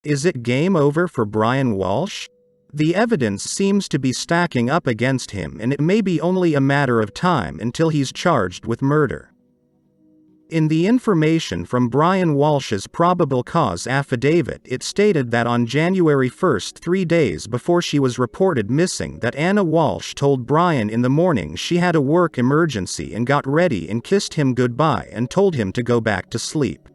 Is it game over for Brian Walshe? The evidence seems to be stacking up against him, and it may be only a matter of time until he's charged with murder. In the information from Brian Walshe's probable cause affidavit, it stated that on January 1, 3 days before she was reported missing, that Anna Walshe told Brian in the morning she had a work emergency and got ready and kissed him goodbye and told him to go back to sleep.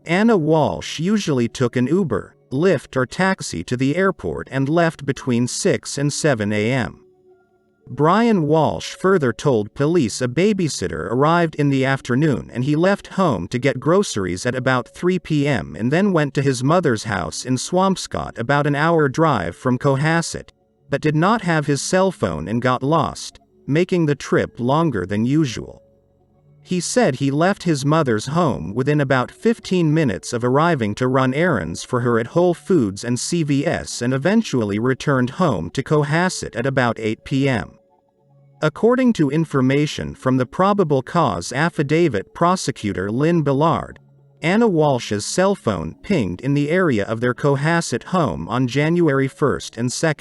Anna Walshe usually took an Uber, Lyft or taxi to the airport and left between 6 and 7 a.m. Brian Walshe further told police a babysitter arrived in the afternoon and he left home to get groceries at about 3 p.m. and then went to his mother's house in Swampscott, about an hour drive from Cohasset, but did not have his cell phone and got lost, making the trip longer than usual. He said he left his mother's home within about 15 minutes of arriving to run errands for her at Whole Foods and CVS and eventually returned home to Cohasset at about 8 p.m. According to information from the probable cause affidavit, prosecutor Lynn Billard, Anna Walshe's cell phone pinged in the area of their Cohasset home on January 1 and 2.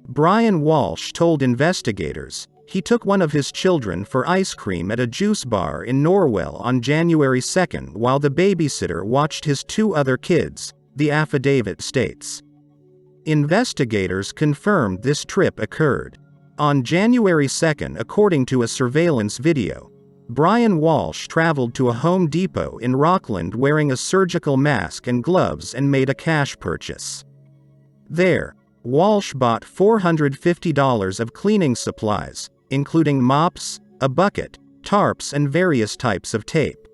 Brian Walshe told investigators he took one of his children for ice cream at a juice bar in Norwell on January 2 while the babysitter watched his 2 other kids, the affidavit states. Investigators confirmed this trip occurred on January 2. According to a surveillance video, Brian Walshe traveled to a Home Depot in Rockland wearing a surgical mask and gloves and made a cash purchase. There, Walshe bought $450 of cleaning supplies, including mops, a bucket, tarps and various types of tape.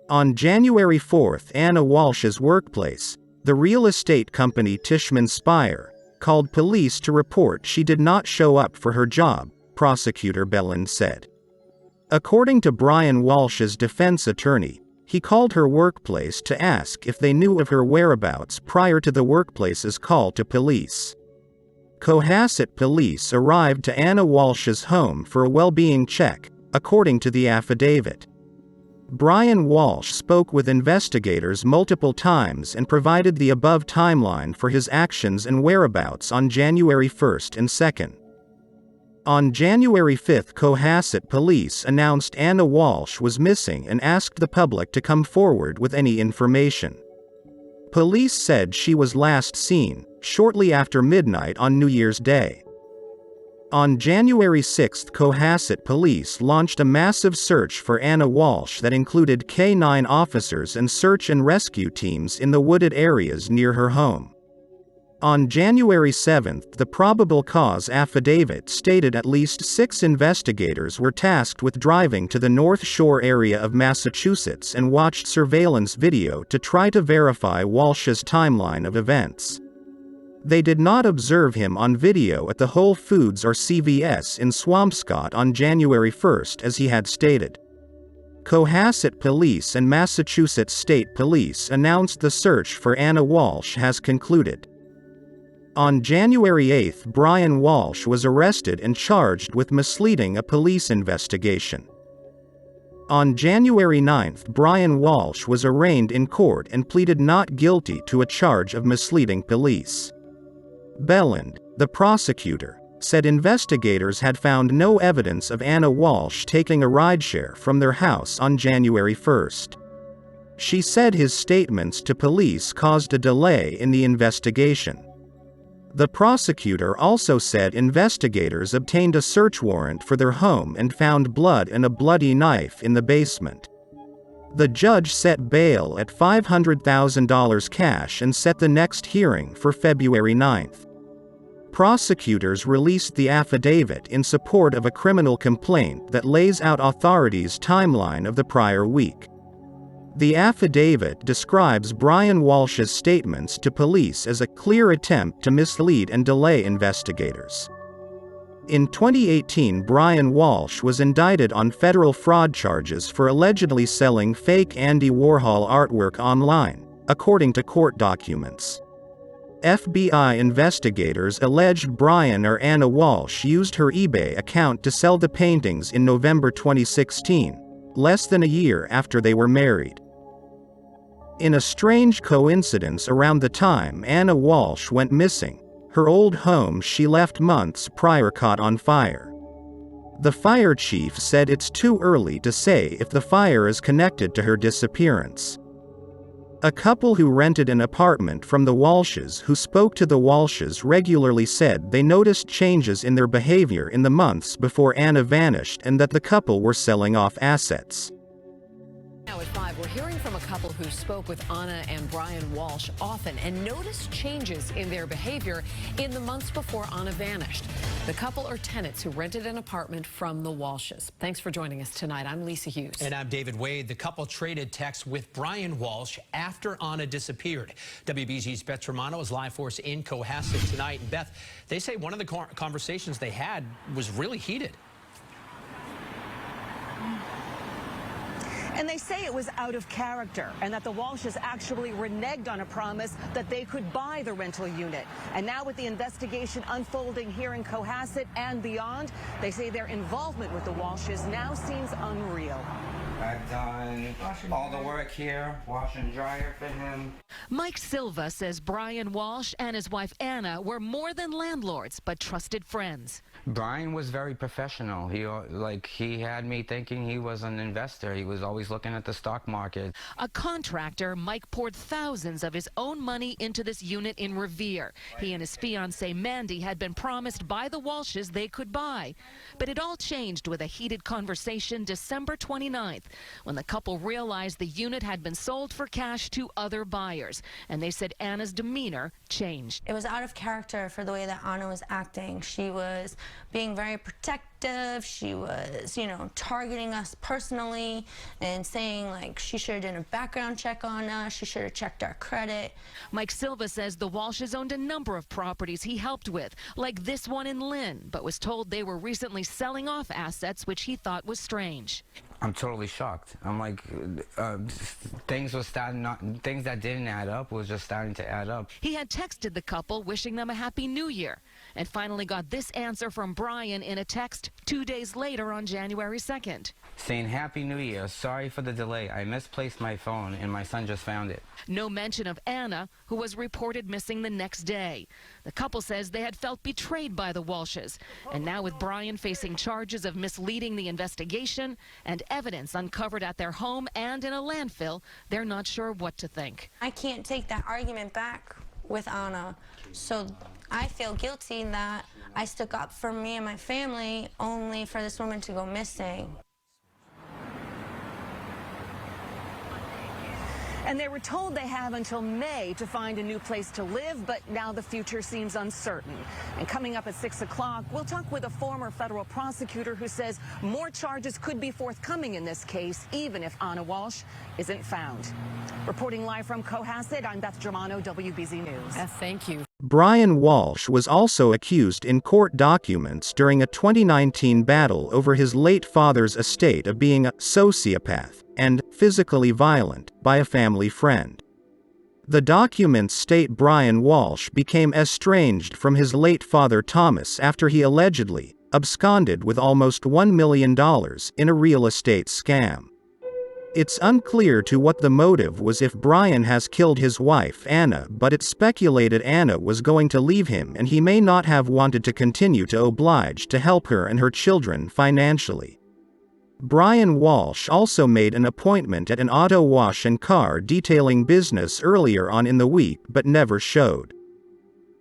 On January 4, Anna Walshe's workplace, the real estate company Tishman Speyer, called police to report she did not show up for her job, prosecutor Belland said. According to Brian Walshe's defense attorney, he called her workplace to ask if they knew of her whereabouts prior to the workplace's call to police. Cohasset police arrived to Anna Walshe's home for a well-being check, according to the affidavit. Brian Walshe spoke with investigators multiple times and provided the above timeline for his actions and whereabouts on January 1 and 2. On January 5, Cohasset police announced Anna Walshe was missing and asked the public to come forward with any information. Police said she was last seen shortly after midnight on New Year's Day. On January 6, Cohasset police launched a massive search for Anna Walshe that included K-9 officers and search and rescue teams in the wooded areas near her home. On January 7, the probable cause affidavit stated at least 6 investigators were tasked with driving to the North Shore area of Massachusetts and watched surveillance video to try to verify Walshe's timeline of events. They did not observe him on video at the Whole Foods or CVS in Swampscott on January 1 as he had stated. Cohasset Police and Massachusetts State Police announced the search for Anna Walshe has concluded. On January 8, Brian Walshe was arrested and charged with misleading a police investigation. On January 9, Brian Walshe was arraigned in court and pleaded not guilty to a charge of misleading police. Belland, the prosecutor, said investigators had found no evidence of Anna Walshe taking a rideshare from their house on January 1. She said his statements to police caused a delay in the investigation. The prosecutor also said investigators obtained a search warrant for their home and found blood and a bloody knife in the basement. The judge set bail at $500,000 cash and set the next hearing for February 9. Prosecutors released the affidavit in support of a criminal complaint that lays out authorities' timeline of the prior week. The affidavit describes Brian Walshe's statements to police as a clear attempt to mislead and delay investigators. In 2018, Brian Walshe was indicted on federal fraud charges for allegedly selling fake Andy Warhol artwork online, according to court documents. FBI investigators alleged Brian or Anna Walshe used her eBay account to sell the paintings in November 2016, less than a year after they were married. In a strange coincidence around the time Anna Walshe went missing, her old home she left months prior caught on fire. The fire chief said it's too early to say if the fire is connected to her disappearance. A couple who rented an apartment from the Walshes who spoke to the Walshes regularly said they noticed changes in their behavior in the months before Anna vanished and that the couple were selling off assets. Now at 5, we're hearing from a couple who spoke with Anna and Brian Walshe often and noticed changes in their behavior in the months before Anna vanished. The couple are tenants who rented an apartment from the Walshes. Thanks for joining us tonight. I'm Lisa Hughes. And I'm David Wade. The couple traded texts with Brian Walshe after Anna disappeared. WBZ's Beth Tremano is live for us in Cohasset tonight. And Beth, they say one of the conversations they had was really heated. And they say it was out of character and that the Walshes actually reneged on a promise that they could buy the rental unit. And now with the investigation unfolding here in Cohasset and beyond, they say their involvement with the Walshes now seems unreal. I've done all the work here, wash and dryer for him. Mike Silva says Brian Walshe and his wife Anna were more than landlords, but trusted friends. Brian was very professional. He had me thinking he was an investor. He was always looking at the stock market. A contractor, Mike poured thousands of his own money into this unit in Revere. He and his fiancée Mandy had been promised by the Walshes they could buy. But it all changed with a heated conversation December 29th. When the couple realized the unit had been sold for cash to other buyers, and they said Anna's demeanor changed. It was out of character for the way that Anna was acting. She was being very protective. She was, targeting us personally and saying like she should have done a background check on us. She should have checked our credit. Mike Silva says the Walshes owned a number of properties he helped with, like this one in Lynn, but was told they were recently selling off assets, which he thought was strange. I'm totally shocked. I'm like, things that didn't add up was just starting to add up. He had texted the couple wishing them a happy new year and finally got this answer from Brian in a text 2 days later on January 2nd. Saying Happy New Year, sorry for the delay. I misplaced my phone and my son just found it. No mention of Anna, who was reported missing the next day. The couple says they had felt betrayed by the Walshes. And now with Brian facing charges of misleading the investigation and evidence uncovered at their home and in a landfill, they're not sure what to think. I can't take that argument back with Anna, so I feel guilty that I stuck up for me and my family only for this woman to go missing. And they were told they have until May to find a new place to live, but now the future seems uncertain. And coming up at 6 o'clock, we'll talk with a former federal prosecutor who says more charges could be forthcoming in this case, even if Anna Walshe isn't found. Reporting live from Cohasset, I'm Beth Germano, WBZ News. Thank you. Brian Walshe was also accused in court documents during a 2019 battle over his late father's estate of being a sociopath and physically violent by a family friend. The documents state Brian Walshe became estranged from his late father Thomas after he allegedly absconded with almost $1 million in a real estate scam. It's unclear to what the motive was if Brian has killed his wife Anna, but it's speculated Anna was going to leave him and he may not have wanted to continue to oblige to help her and her children financially. Brian Walshe also made an appointment at an auto wash and car detailing business earlier on in the week but never showed.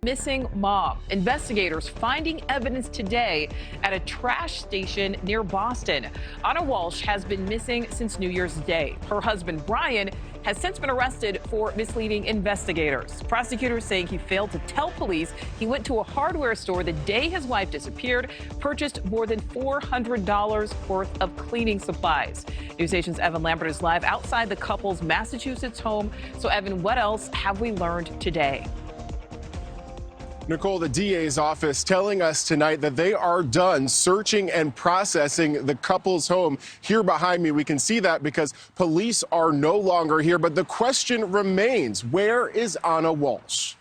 Missing mom. Investigators finding evidence today at a trash station near Boston. Anna Walshe has been missing since New Year's Day. Her husband, Brian, has since been arrested for misleading investigators. Prosecutors saying he failed to tell police he went to a hardware store the day his wife disappeared, purchased more than $400 worth of cleaning supplies. News Nation's Evan Lambert is live outside the couple's Massachusetts home. So, Evan, what else have we learned today? Nicole, the DA's office telling us tonight that they are done searching and processing the couple's home. Here behind me, we can see that because police are no longer here. But the question remains, where is Anna Walshe?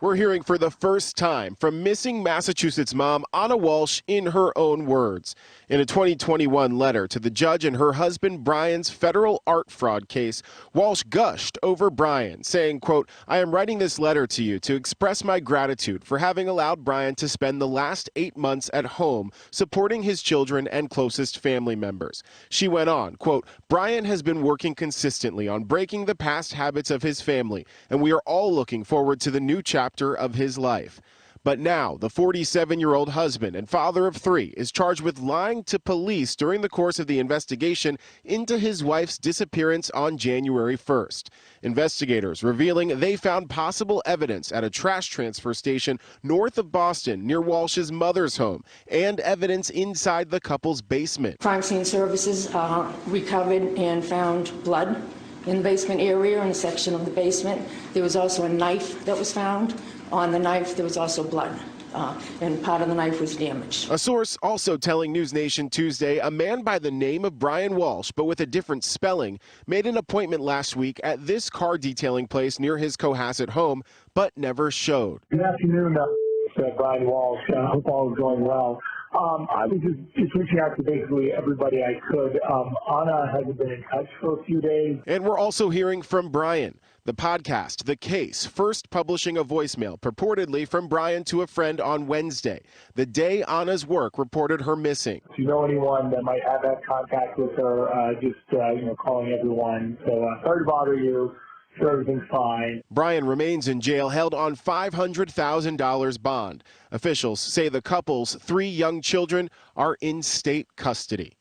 We're hearing for the first time from missing Massachusetts mom Anna Walshe in her own words. In a 2021 letter to the judge in her husband Brian's federal art fraud case, Walshe gushed over Brian, saying, quote, "I am writing this letter to you to express my gratitude for having allowed Brian to spend the last 8 months at home supporting his children and closest family members." She went on, quote, "Brian has been working consistently on breaking the past habits of his family, and we are all looking forward to the new chapter of his life." But now, the 47-year-old husband and father of 3 is charged with lying to police during the course of the investigation into his wife's disappearance on January 1st. Investigators revealing they found possible evidence at a trash transfer station north of Boston near Walsh's mother's home and evidence inside the couple's basement. Crime scene services recovered and found blood in the basement area, in a section of the basement. There was also a knife that was found. On the knife, there was also blood, and part of the knife was damaged. A source also telling News Nation Tuesday a man by the name of Brian Walshe, but with a different spelling, made an appointment last week at this car detailing place near his Cohasset home, but never showed. Good afternoon, Brian Walshe. I hope all is going well. I was just reaching out to basically everybody I could. Anna hasn't been in touch for a few days. And we're also hearing from Brian. The podcast, The Case, first publishing a voicemail purportedly from Brian to a friend on Wednesday, the day Anna's work reported her missing. If you know anyone that might have had contact with her, just calling everyone. So sorry to bother you. Sure, everything's fine. Brian remains in jail, held on $500,000 bond. Officials say the couple's 3 young children are in state custody.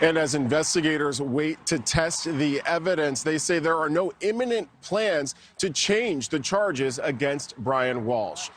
And as investigators wait to test the evidence, they say there are no imminent plans to change the charges against Brian Walshe.